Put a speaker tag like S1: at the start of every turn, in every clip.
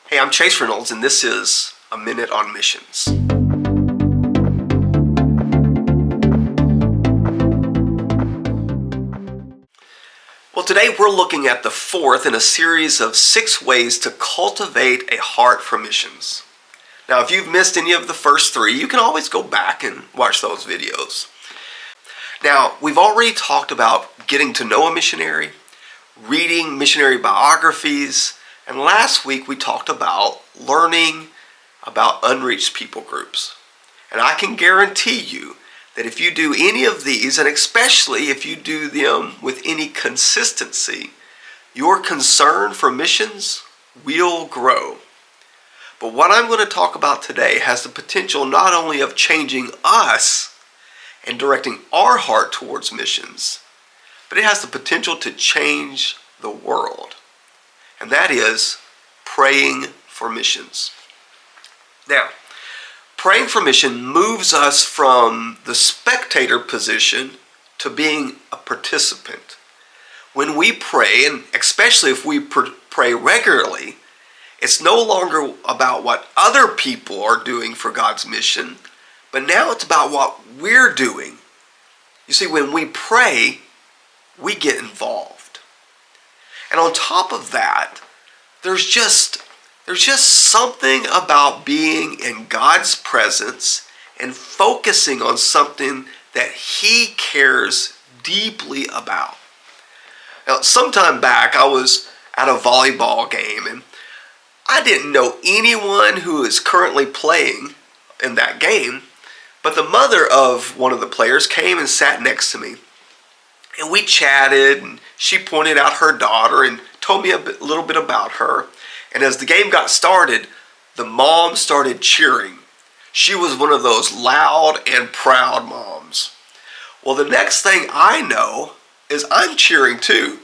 S1: Hey, I'm Chase Reynolds, and this is A Minute on Missions. Well, today we're looking at the fourth in a series of 6 ways to cultivate a heart for missions. Now, if you've missed any of the first 3, you can always go back and watch those videos. Now, we've already talked about getting to know a missionary, reading missionary biographies, and last week we talked about learning about unreached people groups. And I can guarantee you that if you do any of these, and especially if you do them with any consistency, your concern for missions will grow. But what I'm going to talk about today has the potential not only of changing us and directing our heart towards missions, but it has the potential to change the world. And that is praying for missions. Now, praying for mission moves us from the spectator position to being a participant. When we pray, and especially if we pray regularly, it's no longer about what other people are doing for God's mission, but now it's about what we're doing. You see, when we pray, we get involved. And on top of that, there's just something about being in God's presence and focusing on something that He cares deeply about. Now, sometime back, I was at a volleyball game, and I didn't know anyone who is currently playing in that game, but the mother of one of the players came and sat next to me. And we chatted, and she pointed out her daughter and told me a little bit about her. And as the game got started, the mom started cheering. She was one of those loud and proud moms. Well, the next thing I know is I'm cheering too.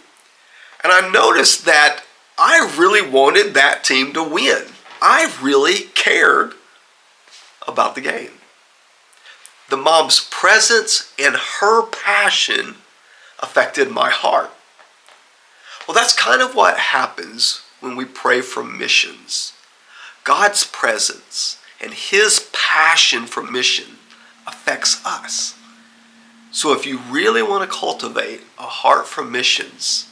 S1: And I noticed that I really wanted that team to win. I really cared about the game. The mom's presence and her passion affected my heart. Well, that's kind of what happens when we pray for missions. God's presence and His passion for mission affects us. So if you really want to cultivate a heart for missions,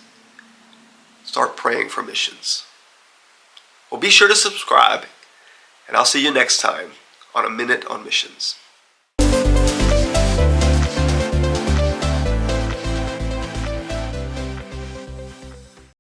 S1: start praying for missions. Well, be sure to subscribe, and I'll see you next time on A Minute on Missions.